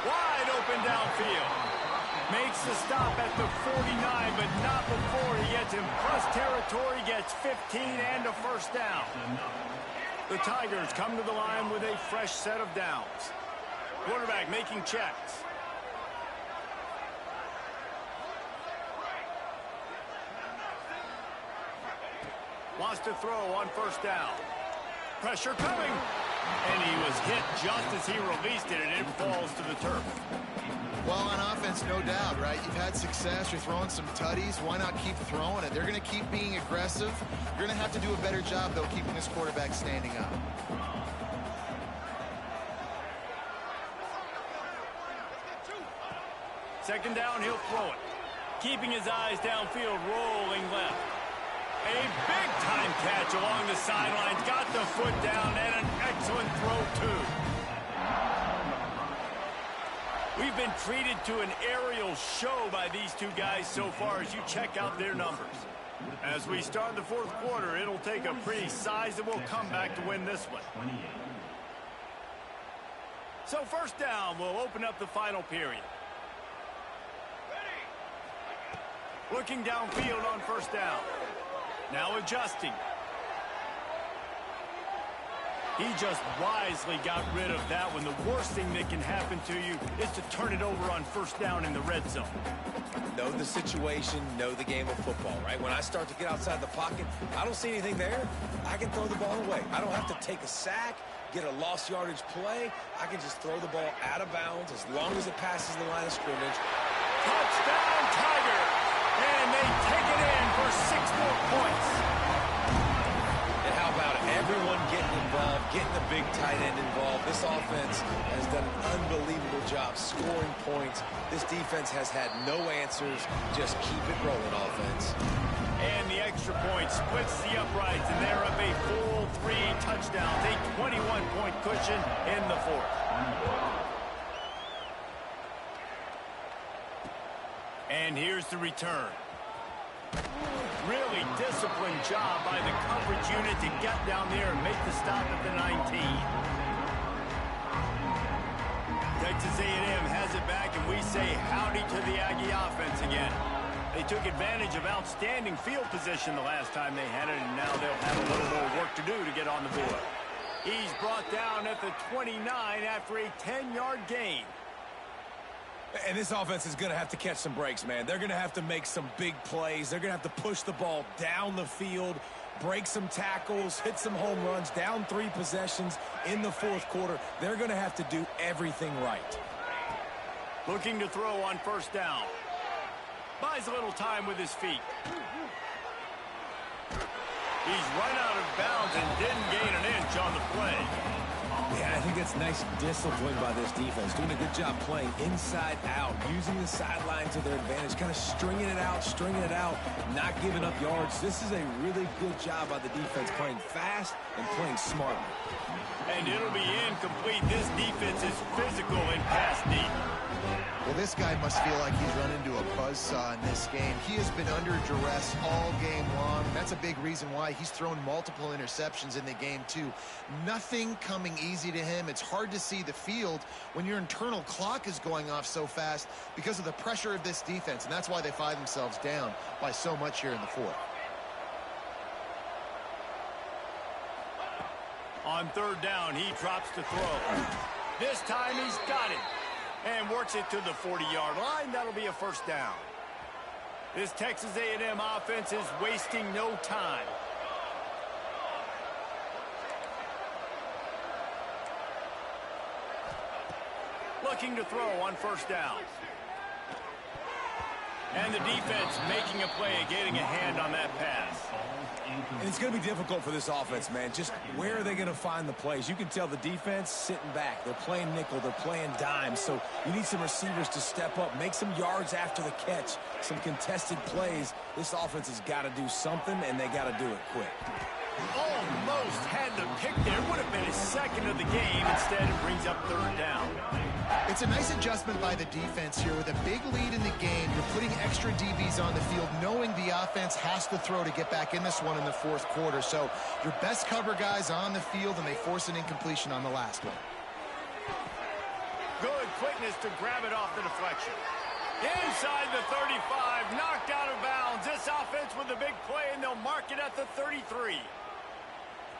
Wide open downfield. Makes the stop at the 49, but not before he gets in plus territory, gets 15 and a first down. The Tigers come to the line with a fresh set of downs. Quarterback making checks. Wants to throw on first down. Pressure coming. And he was hit just as he released it, and it falls to the turf. Well, on offense, no doubt, right? You've had success. You're throwing some tutties. Why not keep throwing it? They're going to keep being aggressive. You're going to have to do a better job, though, keeping this quarterback standing up. Second down, he'll throw it. Keeping his eyes downfield, rolling left. A big-time catch along the sidelines. Got the foot down, and an excellent throw, too. We've been treated to an aerial show by these two guys so far as you check out their numbers. As we start the fourth quarter, it'll take a pretty sizable comeback to win this one. So first down will open up the final period. Looking downfield on first down. Now adjusting. He just wisely got rid of that one. The worst thing that can happen to you is to turn it over on first down in the red zone. Know the situation, know the game of football, right? When I start to get outside the pocket, I don't see anything there. I can throw the ball away. I don't have to take a sack, get a lost yardage play. I can just throw the ball out of bounds as long as it passes the line of scrimmage. Touchdown, Tiger! And they take it in for 6 more points. And how about it? Everyone getting involved, getting the big tight end involved. This offense has done an unbelievable job scoring points. This defense has had no answers. Just keep it rolling, offense. And the extra point splits the uprights, and they're up a full 3 touchdowns, a 21-point cushion in the fourth. And here's the return. Really disciplined job by the coverage unit to get down there and make the stop at the 19. Texas A&M has it back, and we say howdy to the Aggie offense again. They took advantage of outstanding field position the last time they had it, and now they'll have a little more work to do to get on the board. He's brought down at the 29 after a 10-yard gain. And this offense is going to have to catch some breaks, man. They're going to have to make some big plays. They're going to have to push the ball down the field, break some tackles, hit some home runs, down 3 possessions in the fourth quarter. They're going to have to do everything right. Looking to throw on first down. Buys a little time with his feet. He's run out of bounds and didn't gain an inch on the play. Yeah, I think that's nice discipline by this defense. Doing a good job playing inside out, using the sideline to their advantage, kind of stringing it out, not giving up yards. This is a really good job by the defense, playing fast and playing smartly. And it'll be incomplete. This defense is physical and pass deep. Well, this guy must feel like he's run into a buzzsaw in this game. He has been under duress all game long. That's a big reason why he's thrown multiple interceptions in the game, too. Nothing coming easy to him. It's hard to see the field when your internal clock is going off so fast because of the pressure of this defense, and that's why they find themselves down by so much here in the fourth. On third down, he drops to throw. This time he's got it. And works it to the 40-yard line. That'll be a first down. This Texas A&M offense is wasting no time. looking to throw on first down. And the defense making a play, getting a hand on that pass. And it's going to be difficult for this offense, man. Just where are they going to find the plays? You can tell the defense sitting back. They're playing nickel. They're playing dime. So you need some receivers to step up, make some yards after the catch, some contested plays. This offense has got to do something, and they got to do it quick. Almost had the pick there. Would have been his second of the game. Instead, it brings up third down. It's a nice adjustment by the defense here. With a big lead in the game, you're putting extra DBs on the field, knowing the offense has to throw to get back in this one in the fourth quarter. So your best cover guys on the field, and they force an incompletion on the last one. Good quickness to grab it off the deflection. Inside the 35, knocked out of bounds. This offense with a big play, and they'll mark it at the 33.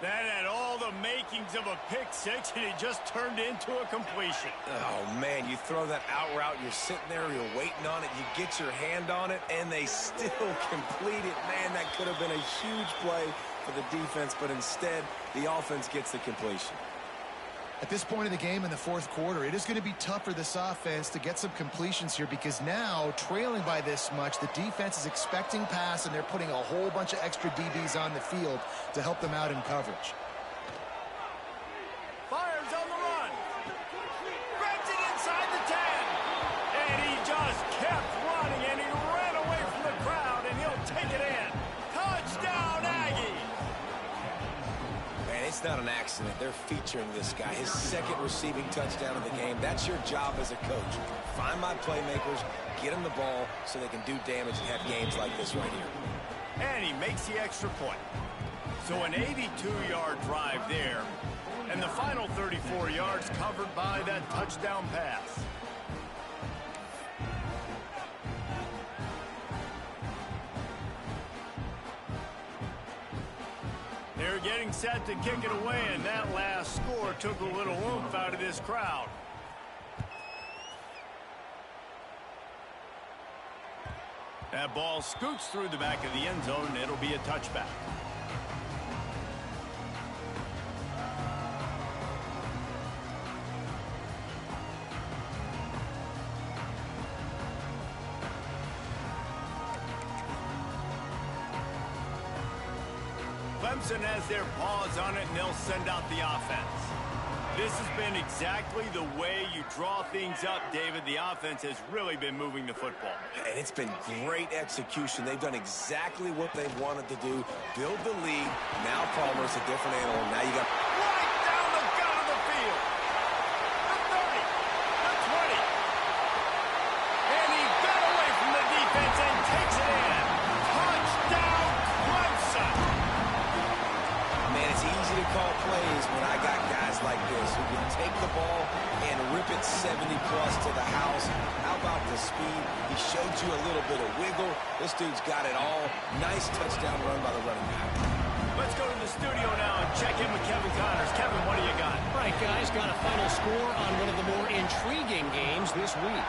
That had all the makings of a pick six, and it just turned into a completion. Oh, man, you throw that out route, you're sitting there, you're waiting on it, you get your hand on it, and they still complete it. Man, that could have been a huge play for the defense, but instead, the offense gets the completion. At this point in the game in the fourth quarter, it is going to be tough for this offense to get some completions here, because now, trailing by this much, the defense is expecting pass, and they're putting a whole bunch of extra DBs on the field to help them out in coverage. Fires on the run. Grabs it inside the 10. And he just kept running, and he ran away from the crowd, and he'll take it in. Touchdown, Aggie! Man, it's not an accident. They're featuring this guy. His second receiving touchdown of the game. That's your job as a coach. Find my playmakers, get them the ball so they can do damage and have games like this right here. And he makes the extra point. So an 82-yard drive there, and the final 34 yards covered by that touchdown pass. They're getting set to kick it away, and that last score took a little oomph out of this crowd. That ball scoots through the back of the end zone, and it'll be a touchback. Clemson has their paws on it, and they'll send out the offense. This has been exactly the way you draw things up, David. The offense has really been moving the football. And it's been great execution. They've done exactly what they wanted to do. Build the lead. Now Palmer's a different animal. Now you got right down the gut of the field. The 30, the 20. And he got away from the defense and takes it in. Touchdown, Clemson. Man, it's easy to call plays when I got guys like this who can take the ball and rip it 70-plus to the house. How about the speed? He showed you a little bit of wiggle. This dude's got it all. Nice touchdown run by the running back. Let's go to the studio now and check in with Kevin Connors. Kevin, what do you got? All right, guys, got a final score on one of the more intriguing games this week.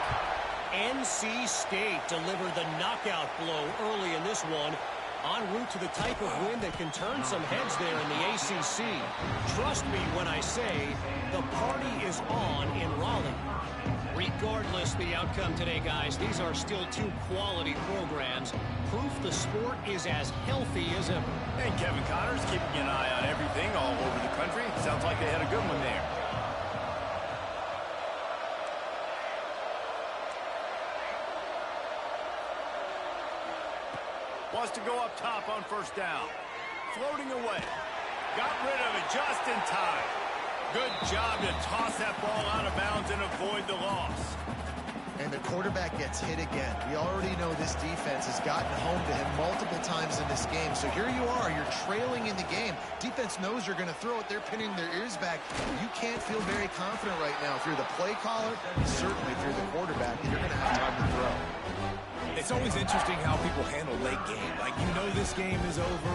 NC State delivered the knockout blow early in this one, en route to the type of win that can turn some heads there in the ACC. Trust me when I say the party is on in Raleigh. Regardless the outcome today, guys, these are still two quality programs. Proof the sport is as healthy as ever. And Kevin Connors keeping an eye on everything all over the country. Sounds like they had a good one there. Wants to go up top on first down. Floating away. Got rid of it just in time. Good job to toss that ball out of bounds and avoid the loss. And the quarterback gets hit again. We already know this defense has gotten home to him multiple times in this game. So here you are, you're trailing in the game. Defense knows you're going to throw it. They're pinning their ears back. You can't feel very confident right now if you're the play caller, certainly if you're the quarterback, and you're going to have time to throw. It's always interesting how people handle late game. Like, you know this game is over.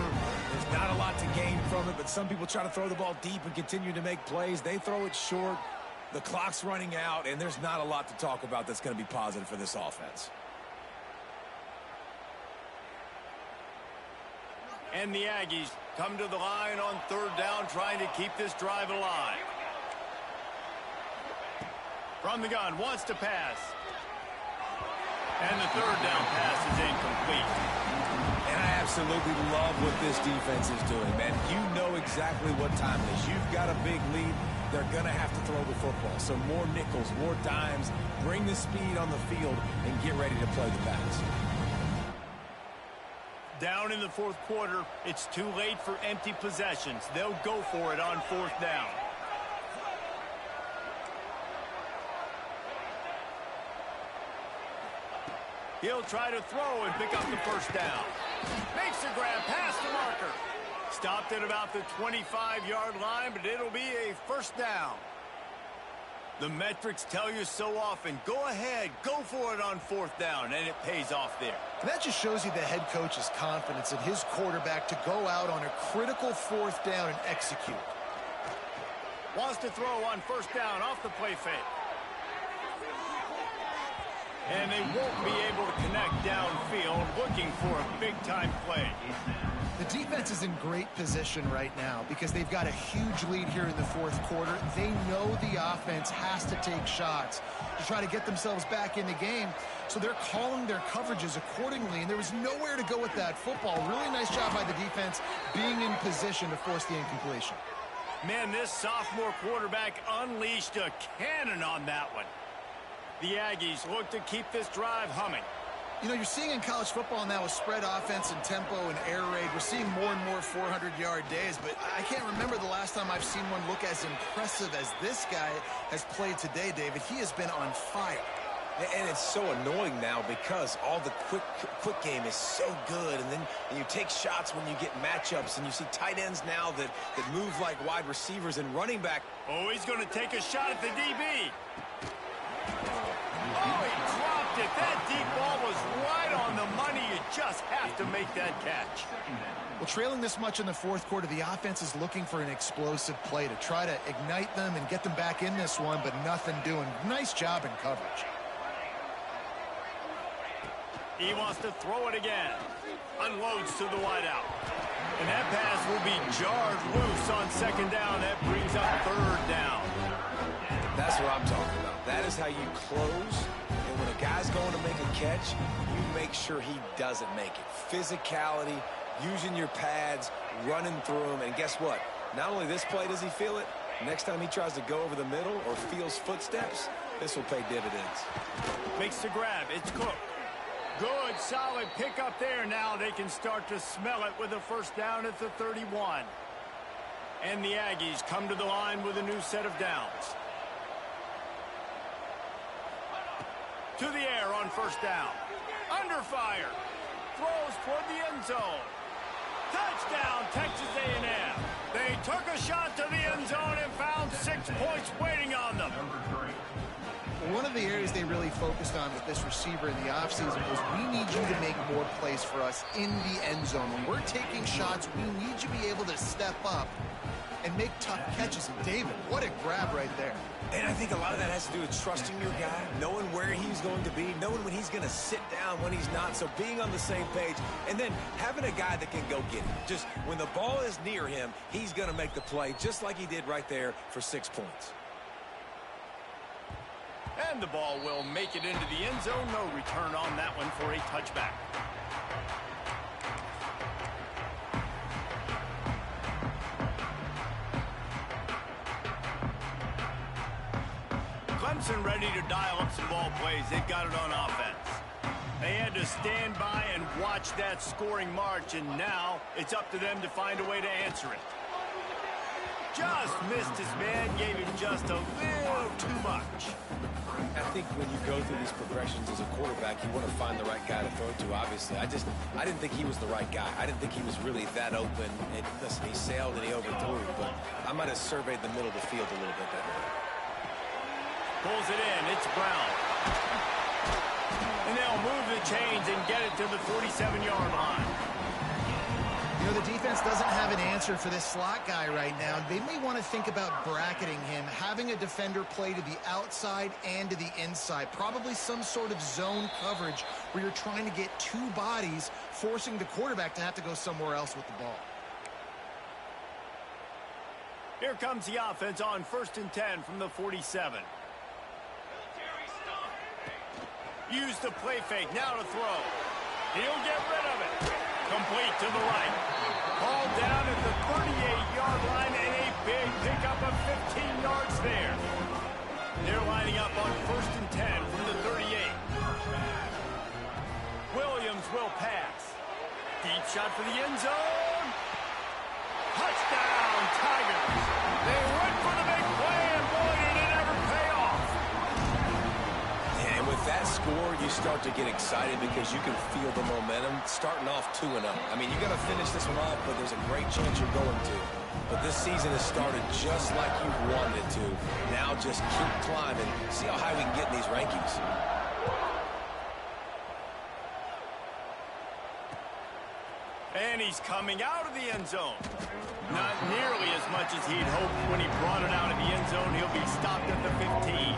There's not a lot to gain from it, but some people try to throw the ball deep and continue to make plays. They throw it short. The clock's running out, and there's not a lot to talk about that's going to be positive for this offense. And the Aggies come to the line on third down, trying to keep this drive alive. From the gun, wants to pass. And the third down pass is incomplete. And I absolutely love what this defense is doing, man. You know exactly what time it is. You've got a big lead. They're going to have to throw the football. So more nickels, more dimes, bring the speed on the field, and get ready to play the pass. Down in the fourth quarter, it's too late for empty possessions. They'll go for it on fourth down. He'll try to throw and pick up the first down. Makes a grab past the marker. Stopped at about the 25-yard line, but it'll be a first down. The metrics tell you so often, go ahead, go for it on fourth down, and it pays off there. And that just shows you the head coach's confidence in his quarterback to go out on a critical fourth down and execute. Wants to throw on first down off the play fake. And they won't be able to connect downfield, looking for a big-time play. The defense is in great position right now because they've got a huge lead here in the fourth quarter. They know the offense has to take shots to try to get themselves back in the game, so they're calling their coverages accordingly, and there was nowhere to go with that football. Really nice job by the defense being in position to force the incompletion. Man, this sophomore quarterback unleashed a cannon on that one. The Aggies look to keep this drive humming. You know, you're seeing in college football now with spread offense and tempo and air raid, we're seeing more and more 400-yard days, but I can't remember the last time I've seen one look as impressive as this guy has played today, David. He has been on fire. And it's so annoying now because all the quick game is so good, and then you take shots when you get matchups, and you see tight ends now that move like wide receivers and running back. Oh, he's going to take a shot at the DB. Oh, he dropped it. That deep ball was right on the money. You just have to make that catch. Well, trailing this much in the fourth quarter, the offense is looking for an explosive play to try to ignite them and get them back in this one, but nothing doing. Nice job in coverage. He wants to throw it again. Unloads to the wideout. And that pass will be jarred loose on second down. That brings up third down. That's what I'm talking about. That is how you close. And when a guy's going to make a catch, you make sure he doesn't make it. Physicality, using your pads, running through him. And guess what? Not only this play does he feel it, next time he tries to go over the middle or feels footsteps, this will pay dividends. Makes the grab. It's Cook. Good, solid pickup there. Now they can start to smell it with a first down at the 31. And the Aggies come to the line with a new set of downs. To the air on first down. Under fire. Throws toward the end zone. Touchdown, Texas A&M. They took a shot to the end zone and found 6 points waiting on them. One of the areas they really focused on with this receiver in the offseason was we need you to make more plays for us in the end zone. When we're taking shots, we need you to be able to step up and make tough catches. And David, what a grab right there. And I think a lot of that has to do with trusting your guy, knowing where he's going to be, knowing when he's going to sit down, when he's not. So being on the same page, and then having a guy that can go get it. Just when the ball is near him, he's going to make the play just like he did right there for 6 points. And the ball will make it into the end zone. No return on that one for a touchback. Clemson ready to dial up some ball plays. They've got it on offense. They had to stand by and watch that scoring march, and now it's up to them to find a way to answer it. Just missed his man, gave him just a little too much. I think when you go through these progressions as a quarterback, you want to find the right guy to throw to, obviously. I didn't think he was the right guy. I didn't think he was really that open. And listen, he sailed and he overthrew, but I might have surveyed the middle of the field a little bit better. Pulls it in. It's Brown. And they'll move the chains and get it to the 47-yard line. You know, the defense doesn't have an answer for this slot guy right now. They may want to think about bracketing him, having a defender play to the outside and to the inside. Probably some sort of zone coverage where you're trying to get two bodies, forcing the quarterback to have to go somewhere else with the ball. Here comes the offense on 1st and 10 from the 47. Use the play fake. Now to throw. He'll get rid of it. Complete to the right. Ball down at the 38-yard line and a big pickup of 15 yards there. They're lining up on 1st and 10 from the 38. Williams will pass. Deep shot for the end zone. Touchdown, Tigers. They went for the big play, and boy, did it ever pay off. And with that score, you start to get excited because you can feel the momentum starting off 2-0. I mean, you got to finish this one off, but there's a great chance you're going to. But this season has started just like you've wanted it to. Now just keep climbing. See how high we can get in these rankings. And he's coming out of the end zone. Not nearly as much as he'd hoped when he brought it out of the end zone. He'll be stopped at the 15.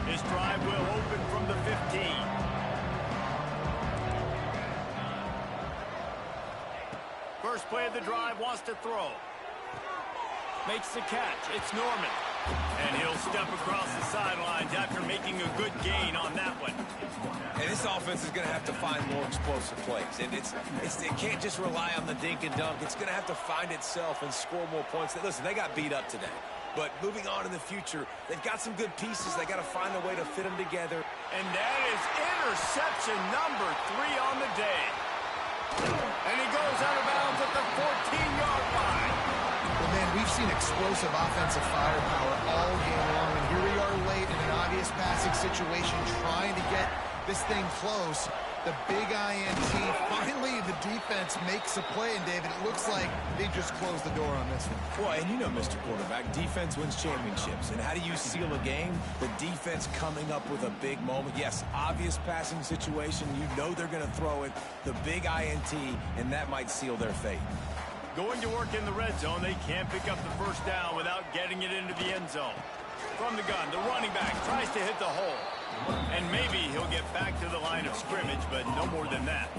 His drive will open from the 15. First play of the drive, wants to throw. Makes the catch. It's Norman. And he'll step across the sidelines after making a good gain on that one. And this offense is going to have to find more explosive plays. And it can't just rely on the dink and dunk. It's going to have to find itself and score more points. Listen, they got beat up today. But moving on in the future, they've got some good pieces. They got to find a way to fit them together. And that is interception number 3 on the day. And he goes out of bounds at the 14-yard line. Well, man, we've seen explosive offensive firepower all game long, and here we are late in an obvious passing situation trying to get this thing close. The big INT, finally the defense makes a play, and David, it looks like they just closed the door on this one. Boy, and you know, Mr. Quarterback, defense wins championships. And how do you seal a game? The defense coming up with a big moment. Yes, obvious passing situation. You know they're going to throw it. The big INT, and that might seal their fate. Going to work in the red zone. They can't pick up the first down without getting it into the end zone. From the gun, the running back tries to hit the hole. And maybe he'll get back to the line of scrimmage, but no more than that.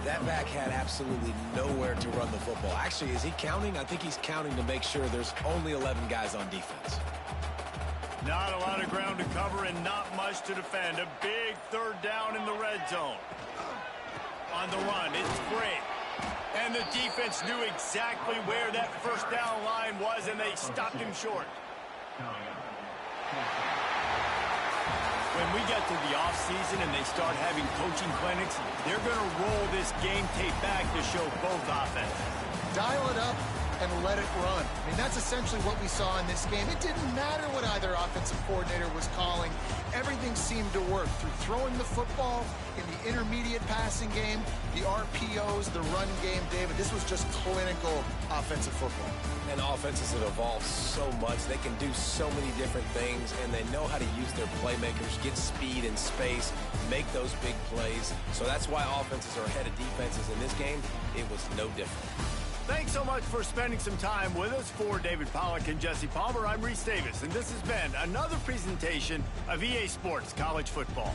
That back had absolutely nowhere to run the football. Actually, is he counting? I think he's counting to make sure there's only 11 guys on defense. Not a lot of ground to cover and not much to defend. A big third down in the red zone. On the run, it's Frey. And the defense knew exactly where that first down line was, and they stopped him short. When we get to the offseason and they start having coaching clinics, they're going to roll this game tape back to show both offenses. Dial it up and let it run. I mean, that's essentially what we saw in this game. It didn't matter what either offensive coordinator was calling. Everything seemed to work through throwing the football, in the intermediate passing game, the RPOs, the run game. David, this was just clinical offensive football. And offenses have evolved so much. They can do so many different things, and they know how to use their playmakers, get speed and space, make those big plays. So that's why offenses are ahead of defenses in this game. It was no different. Thanks so much for spending some time with us. For David Pollack and Jesse Palmer, I'm Reese Davis, and this has been another presentation of EA Sports College Football.